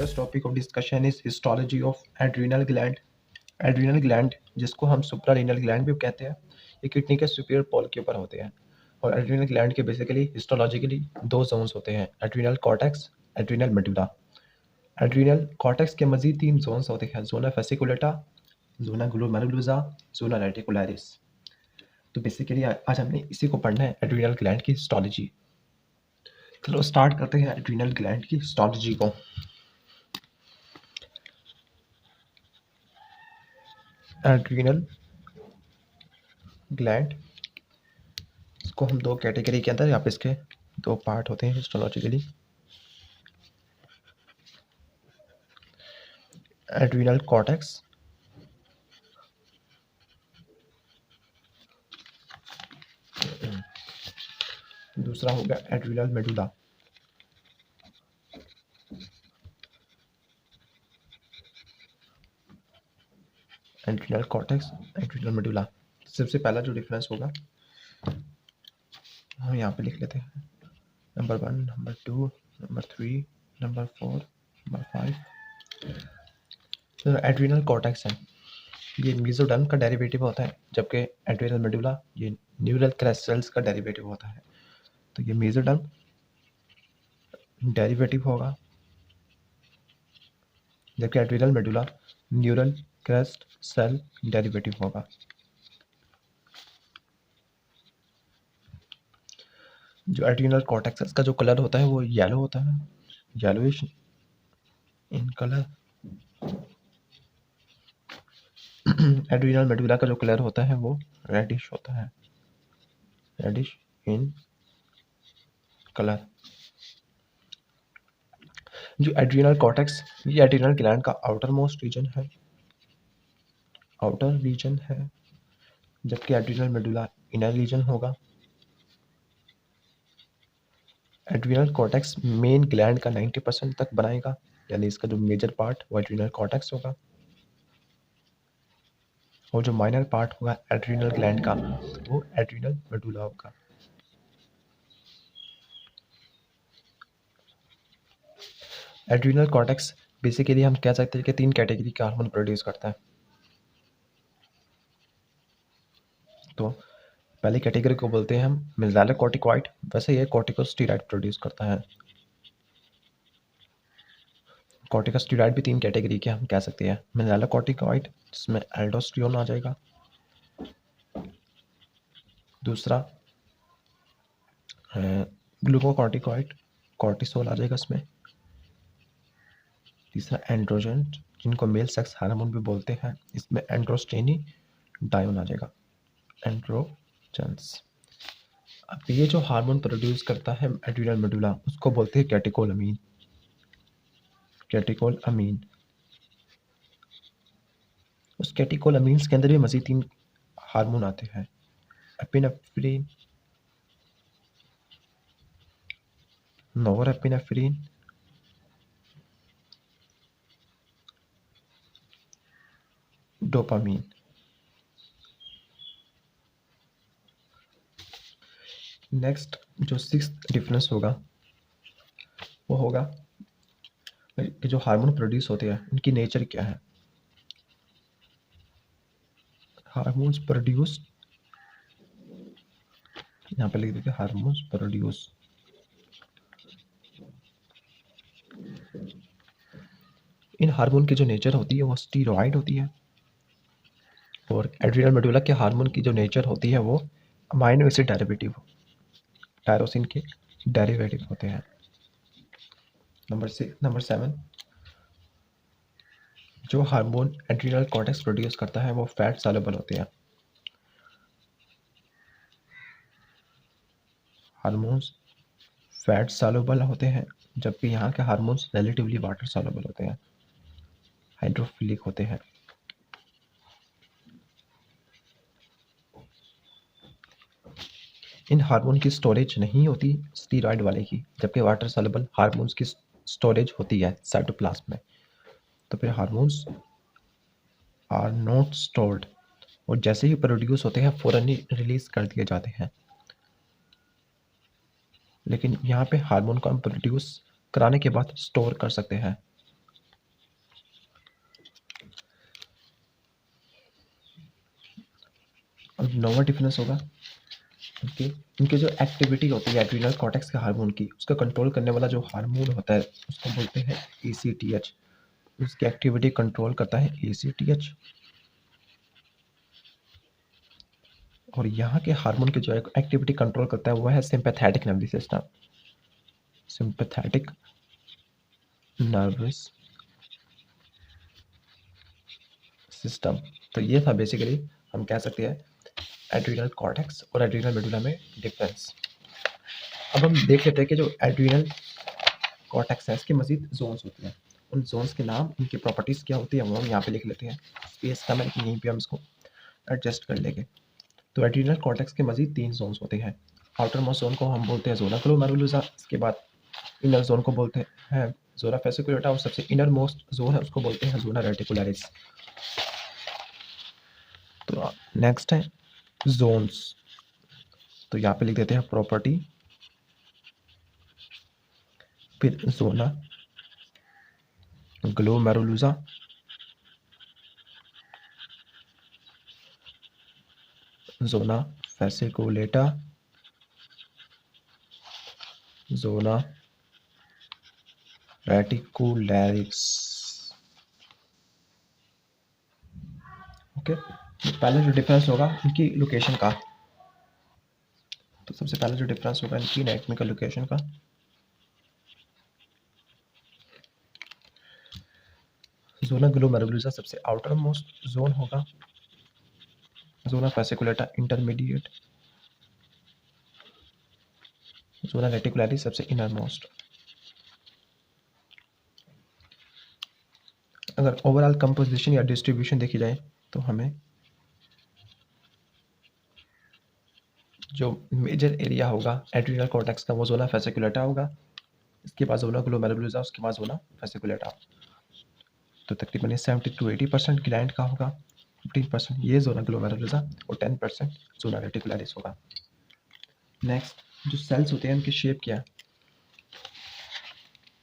today's topic of discussion is histology of adrenal gland. Adrenal gland, जिसको हम सुप्रारेनल gland भी कहते हैं, ये किडनी के सुपीरियर पोल के ऊपर होते हैं। और एड्रीनल ग्लैंड के बेसिकली हिस्टोलॉजिकली दो जोन्स होते हैं, adrenal cortex, adrenal medulla. Adrenal cortex के मजीद 3 जोन्स होते हैं, zona fasciculata, zona glomerulosa, zona reticularis. तो बेसिकली आज हमने इसी को पढ़ना है, एड्रीनल ग्लैंड की हिस्टोलॉजी। चलो स्टार्ट करते हैं एड्रीनल ग्लैंड की हिस्टोलॉजी को। एड्रीनल ग्लैंड, इसको हम दो कैटेगरी के अंदर, यहाँ पे इसके दो पार्ट होते हैं हिस्टोलॉजिकली। एड्रीनल कॉर्टेक्स, दूसरा हो गया adrenal medulla. Adrenal cortex, adrenal medulla. सबसे पहला जो डिफरेंस होगा हम यहाँ पे लिख लेते हैं, number 1, number 2, number 3, number 4, number 5। तो एड्रीनल कॉर्टेक्स है, ये मेसोडर्म का डेरिवेटिव होता है, जबकि एड्रीनल मेडुला ये न्यूरल क्रेस्टल्स का डेरिवेटिव होता है। तो ये मेसोडर्म डेरिवेटिव होगा, जबकि adrenal medulla neural crest cell derivative होगा। जो एड्रीनल कॉर्टेक्स का जो कलर होता है वो येलो होता है, yellowish in colour. Adrenal medulla का जो कलर होता है वो रेडिश होता है, रेडिश इन कलर। जो एड्रीनल कॉर्टेक्स, ये एड्रीनल ग्लैंड का आउटर मोस्ट रीजन है, आउटर रीजन है, जबकि एड्रीनल मेडुला इनर रीजन होगा। एड्रीनल कॉर्टेक्स मेन ग्लैंड का 90% तक बनाएगा, यानी इसका जो मेजर पार्ट वो एड्रीनल कॉर्टेक्स होगा, और जो माइनर पार्ट होगा एड्रीनल ग्लैंड का वो एड्रीनल मेडुला होगा। एड्रीनल कॉर्टेक्स बेसिकली हम कह सकते हैं कि 3 कैटेगरी के हार्मोन प्रोड्यूस करता है। तो पहली कैटेगरी को बोलते हैं हम मिनरलोकॉर्टिकॉइड, वैसे ये कॉर्टिकोस्टेरॉइड प्रोड्यूस करता है। कॉर्टिकोस्टेरॉइड भी 3 कैटेगरी के हम कह सकते हैं, मिनरलोकॉर्टिकॉइड जिसमें एल्डोस्टेरोन आ जाएगा, दूसरा ग्लूकोकॉर्टिकॉइड, कॉर्टिसोल आ जाएगा इसमें, तीसरा एंड्रोजन जिनको मेल सेक्स हार्मोन भी बोलते हैं, इसमें एंड्रोस्टेनिडायोन आ जाएगा, एंड्रोजन्स। अब ये जो हार्मोन प्रोड्यूस करता है एड्रीनल मेडुला, उसको बोलते हैं कैटेकोलामीन, कैटेकोलामीन। उस कैटेकोलामीन्स के अंदर भी मज़ीद 3 हार्मोन आते हैं, एपिनेफ्रिन, नोरेपिनेफ्रिन, डोपामीन। नेक्स्ट जो 6th डिफरेंस होगा वो होगा कि जो हार्मोन प्रोड्यूस होते हैं उनकी नेचर क्या है। हार्मोन्स प्रोड्यूस, यहाँ पे लिख देते हैं हार्मोन्स प्रोड्यूस। इन हार्मोन की जो नेचर होती है वो स्टीरॉइड होती है, और एड्रीनल मेडुला के हार्मोन की जो नेचर होती है वो अमाइनो एसिड डेरिवेटिव, टायरोसिन के डेरिवेटिव होते हैं। नंबर 7, जो हार्मोन एड्रीनल कॉर्टेक्स प्रोड्यूस करता है वो फैट सॉल्युबल होते हैं। हार्मोन्स फैट सॉल्युबल होते हैं, जबकि यहाँ के हार्मोन्स रिलेटिवली वाटर सॉल्युबल होते हैं, हाइड्रोफिलिक होते हैं। इन हार्मोन की स्टोरेज नहीं होती स्टीरॉइड वाले की, जबकि वाटर सॉल्युबल हार्मोन्स की स्टोरेज होती है साइटोप्लाज्म में। तो फिर हार्मोन्स आर नॉट स्टोर्ड, और जैसे ही प्रोड्यूस होते हैं फौरन ही रिलीज कर दिए जाते हैं। लेकिन यहाँ पे हार्मोन को हम प्रोड्यूस कराने के बाद स्टोर कर सकते हैं, अब नोवा डिफरेंस होगा इनके इनके जो एक्टिविटी होती है एड्रिनल कॉर्टेक्स के हार्मोन की, उसका कंट्रोल करने वाला जो हार्मोन होता है उसको बोलते हैं ACTH। उसकी एक्टिविटी कंट्रोल करता है ACTH। और यहाँ के हार्मोन की जो एक्टिविटी कंट्रोल करता है वो है sympathetic nervous system. Sympathetic nervous system. तो ये था बेसिकली, हम कह सकते हैं एड्रिनल कॉर्टेक्स और एड्रिनल मेडुला में डिफरेंस। अब हम देख लेते हैं कि जो एड्रिनल कॉर्टेक्स है इसके मजीद जोन्स होते हैं, उन जोन्स के नाम, उनकी प्रॉपर्टीज़ क्या होती है वो हम यहाँ पे लिख लेते हैं। स्पेस कम है लेकिन यहीं पे हम इसको एडजस्ट कर लेंगे। तो एड्रिनल कॉर्टेक्स के मजीद 3 जोन्स होते हैं। आउटर मोस्ट जोन को हम बोलते हैं जोना ग्लोमेरुलुसा, इसके बाद इनर जोन को बोलते हैं जोना फेसिकुलेटा, और सबसे इनर मोस्ट जोन है उसको बोलते हैं जोना रेटिकुलरिस। तो नेक्स्ट है जोन्स। तो यहाँ पे लिख देते हैं प्रॉपर्टी, फिर zona glomerulosa, zona fasciculata, zona reticularis. Okay, पहले जो डिफरेंस होगा इनकी लोकेशन का। तो सबसे पहले जो डिफरेंस होगा इनकी एनाटॉमिकल लोकेशन का। जोना ग्लोमेरुलुसा सबसे आउटर मोस्ट जोन होगा, zona fasciculata intermediate, zona reticularis सबसे इनर मोस्ट। अगर ओवरऑल कंपोजिशन या डिस्ट्रीब्यूशन देखी जाए तो हमें जो मेजर एरिया होगा एड्रिनल कॉर्टेक्स का वो जोना फेसिकुलेटा होगा, इसके बाद जोना ग्लोमेरुलुसा, उसके बाद जोना फेसिकुलेटा। तो तकरीबन 70 to 80% ग्लैंड का होगा, 15% ये जोना ग्लोमेरुलुसा और 10% जोना रेटिकुलरिस होगा। नेक्स्ट, जो सेल्स होते हैं उनकी शेप क्या है?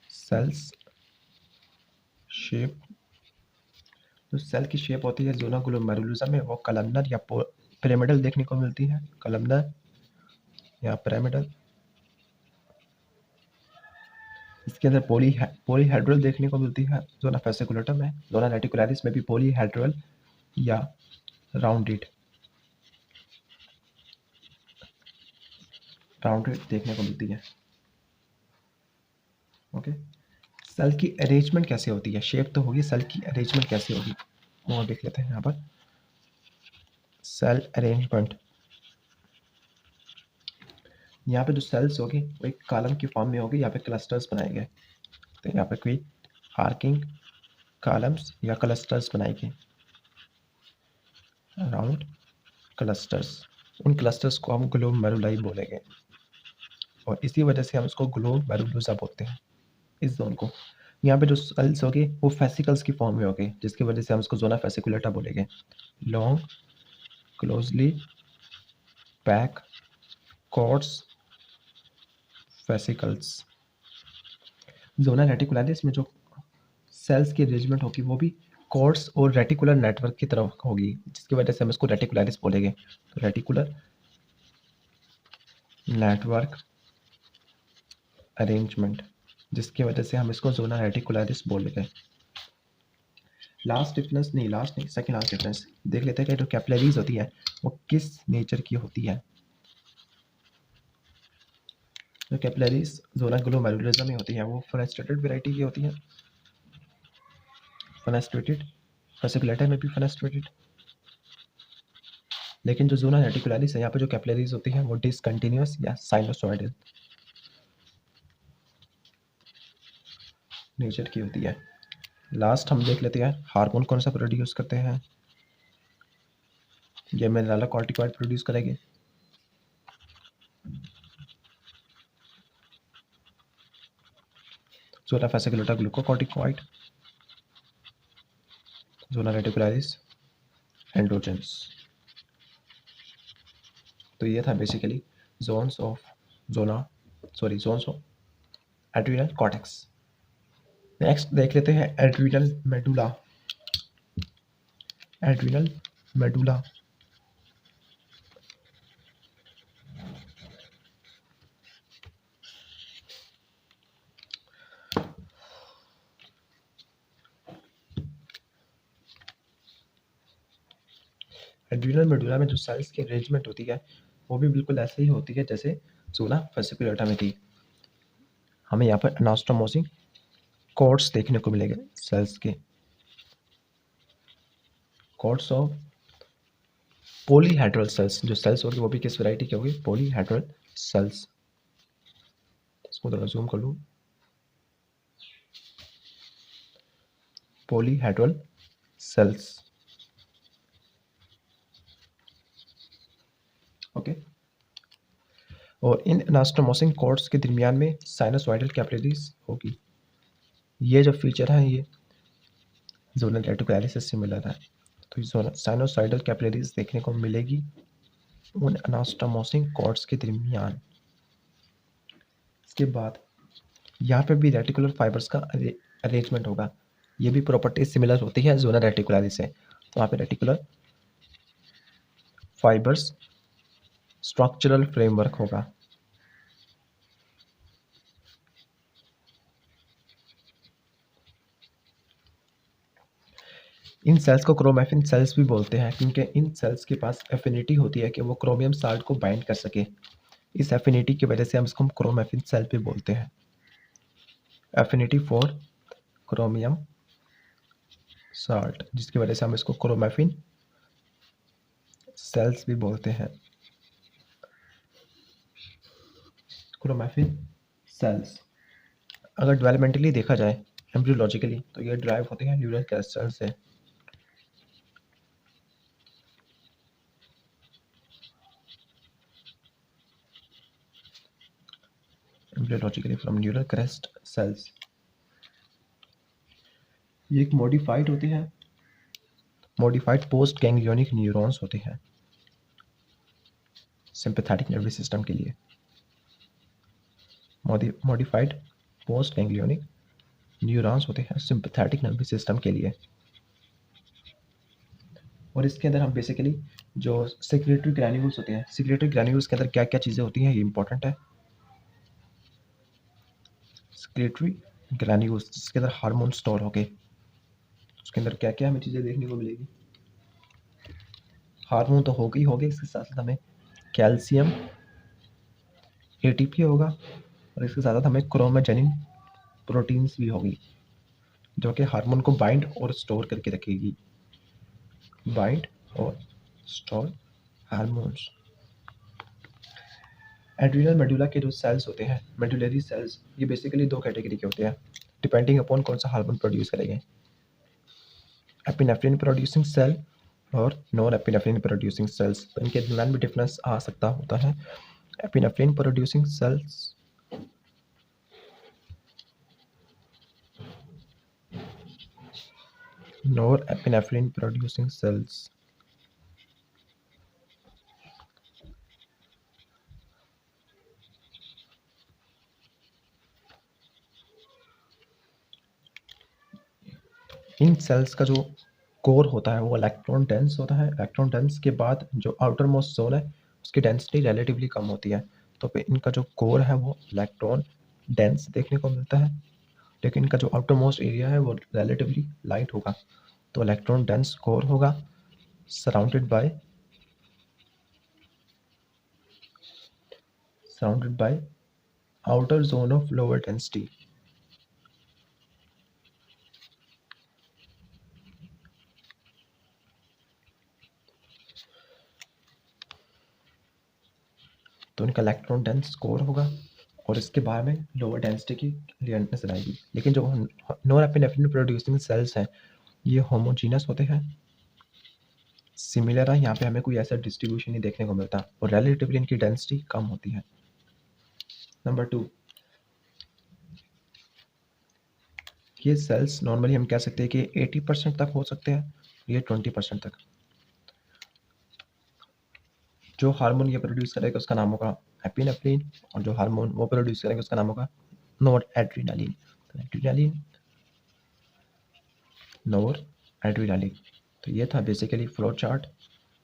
सेल्स शेप, जो सेल की शेप होती है जोना ग्लोमेरुलुसा में वो कलमनर या पिरामिडल देखने को मिलती है, कलमनर या पिरामिडल। इसके अंदर पॉलीहेड्रल देखने को मिलती है जोना फेसिकुलेटा में, जोना रेटिकुलरिस में भी पॉलीहेड्रल या राउंडेड देखने को मिलती है। ओके, सेल की अरेंजमेंट कैसे होती है? शेप तो होगी, सेल की अरेंजमेंट कैसे होगी वो देख लेते हैं यहाँ पर। सेल अरेंजमेंट, यहाँ पे जो सेल्स होगी वो एक कॉलम की फॉर्म में होगी, यहाँ पे क्लस्टर्स बनाए गए। तो यहाँ पे कोई आर्किंग कॉलम्स या क्लस्टर्स बनाए गए, राउंड क्लस्टर्स। उन क्लस्टर्स को हम ग्लोमेरुलाई बोलेंगे और इसी वजह से हम इसको ग्लोमेरुलुसा बोलते हैं इस जोन को। यहाँ पे जो सेल्स होगी वो फेसिकल्स की फॉर्म में होगी, जिसकी वजह से हम इसको जोना फेसिकुलेटा बोलेंगे। Long closely pack cords fascicles. Zona reticularis में जो सेल्स की अरेंजमेंट होगी वो भी कॉर्ड्स और रेटिकुलर नेटवर्क की तरफ होगी, जिसकी वजह से हम इसको रेटिकुलरिस बोलेंगे। तो रेटिकुलर नेटवर्क अरेंजमेंट, जिसकी वजह से हम इसको जोना रेटिकुलरिस बोलेंगे। लास्ट डिफरेंस नहीं, लास्ट नहीं, सेकंड लास्ट डिफरेंस देख लेते हैं कि जो कैपिलरीज होती है वो किस नेचर की होती है। जो कैपिलरीज जोना ग्लोमेरुलुसा में होती है वो फेनेस्ट्रेटेड वैरायटी की होती है, फेनेस्ट्रेटेड, फेसिकुलेटा में भी फेनेस्ट्रेटेड। लेकिन जो जोना रेटिकुलरिस है यहाँ पे जो कैपिलरीज होती है वो डिसकंटिन्यूअस या साइनोसॉइडल नेचर की होती है। लास्ट हम देख लेते हैं हार्मोन कौन सा प्रोड्यूस करते हैं। ये मिनरलोकॉर्टिकॉइड प्रोड्यूस करेंगे। Zona fasciculata glucocorticoid, zona reticularis androgens. तो ये था basically zones of zones of adrenal cortex. Next देख लेते हैं adrenal medulla. Adrenal medulla adrenal medulla में जो सेल्स की अरेंजमेंट होती है वो भी बिल्कुल ऐसे ही होती है जैसे ज़ोना फैसिकुलेटा में थी। हमें यहाँ पर एनास्टोमोसिस कॉर्ड्स देखने को मिलेंगे सेल्स के, कॉर्ड्स ऑफ पॉलीहेड्रल सेल्स। जो सेल्स होगी वो भी किस वैरायटी की होगी? Polyhedral cells. इसको थोड़ा जूम कर लूँ। Polyhedral cells, okay. और इन एनास्टोमोसिस कॉर्ड्स के दरमियान में साइनोसॉइडल कैपिलरीज होगी। ये जो फीचर है ये ज़ोनल रेटिकुलरिस से मिला है। तो ये साइनोसॉइडल कैपिलरीज देखने को मिलेगी उन एनास्टोमोसिस कॉर्ड्स के दरमियान। इसके बाद यहाँ पे भी रेटिकुलर फाइबर्स का अरेंजमेंट होगा। ये भी प्रॉपर्टीज सिमिलर होती है ज़ोनल रेटिकुलरिस से। तो वहाँ पे रेटिकुलर फाइबर्स स्ट्रक्चरल फ्रेमवर्क होगा। इन सेल्स को क्रोमैफिन सेल्स भी बोलते हैं क्योंकि इन सेल्स के पास एफिनिटी होती है कि वो क्रोमियम साल्ट को बाइंड कर सके। इस एफिनिटी की वजह से हम इसको क्रोमैफिन सेल भी बोलते हैं। एफिनिटी फॉर क्रोमियम साल्ट, जिसकी वजह से हम इसको क्रोमैफिन सेल्स भी बोलते हैं। क्रोमैफिन सेल्स अगर डेवलपमेंटली देखा जाए एम्ब्रियोलॉजिकली तो ये ड्राइव होते हैं न्यूरल कैस्टल से। एम्ब्रियोलॉजिकली फ्रॉम न्यूरल क्रेस्ट सेल्स। ये एक मॉडिफाइड होती है, मॉडिफाइड पोस्ट गैंग्लियोनिक न्यूरॉन्स होते हैं सिंपैथेटिक नर्वस सिस्टम के लिए। मॉडिफाइड पोस्ट गैंग्लियोनिक न्यूरॉन्स होते हैं सिंपैथेटिक नर्वस सिस्टम के लिए। और इसके अंदर हम बेसिकली जो सेक्रेटरी ग्रैन्यूल्स होते हैं, सेक्रेटरी ग्रैन्यूल्स के अंदर क्या क्या चीज़ें होती हैं ये इंपॉर्टेंट है। सेक्रेटरी ग्रैन्यूल्स जिसके अंदर हार्मोन स्टोर हो गए, उसके अंदर क्या क्या हमें चीज़ें देखने को मिलेगी? हार्मोन तो हो गई, इसके साथ साथ हमें कैल्शियम, एटीपी होगा और इसके साथ साथ हमें क्रोमोजेनिन प्रोटीन्स भी होगी जो कि हार्मोन को बाइंड और स्टोर करके रखेगी। बाइंड और स्टोर हार्मोन्स। एड्रिनल मेडुला के जो सेल्स होते हैं, मेडुलरी सेल्स, ये बेसिकली दो कैटेगरी के होते हैं डिपेंडिंग अपॉन कौन सा हार्मोन प्रोड्यूस करेंगे। एपिनेफ्रिन प्रोड्यूसिंग सेल और नॉन एपिनेफ्रिन प्रोड्यूसिंग सेल्स। तो इनके दरमियान भी डिफरेंस आ सकता होता है। Epinephrine producing cells nor epinephrine producing cells. इन सेल्स का जो कोर होता है वो इलेक्ट्रॉन डेंस होता है। इलेक्ट्रॉन डेंस के बाद जो आउटर मोस्ट जोन है उसकी डेंसिटी रिलेटिवली कम होती है। तो फिर इनका जो कोर है वो इलेक्ट्रॉन डेंस देखने को मिलता है, लेकिन इनका जो आउटर मोस्ट एरिया है वो रिलेटिवली लाइट होगा। तो इलेक्ट्रॉन डेंस कोर होगा surrounded by outer zone of lower density. तो इनका इलेक्ट्रॉन डेंस कोर होगा और इसके बारे में लोअर डेंसिटी की क्लियर नजर आएगी। लेकिन जो नॉन एपिनेफ्रिन प्रोड्यूसिंग सेल्स हैं ये होमोजीनस होते हैं, सिमिलर है। यहाँ पे हमें कोई ऐसा डिस्ट्रीब्यूशन नहीं देखने को मिलता और रिलेटिवली इनकी डेंसिटी कम होती है। नंबर 2, ये सेल्स नॉर्मली हम कह सकते हैं कि 80% तक हो सकते हैं, ये 20% तक। जो हार्मोन ये प्रोड्यूस करेगा उसका नाम होगा एपिनेफ्रिन और जो हार्मोन वो प्रोड्यूस करेगा उसका नाम होगा नॉर एड्रिनालिन। तो एड्रिनालिन, नॉर एड्रिनालिन। तो ये था basically flow chart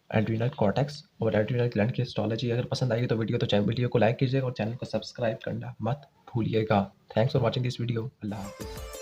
adrenal cortex और एड्रिनल ग्लैंड की हिस्टोलॉजी। अगर पसंद आएगी तो वीडियो को लाइक कीजिएगा और चैनल को सब्सक्राइब करना मत भूलिएगा। Thanks for watching this video. अल्लाह हाफिज़।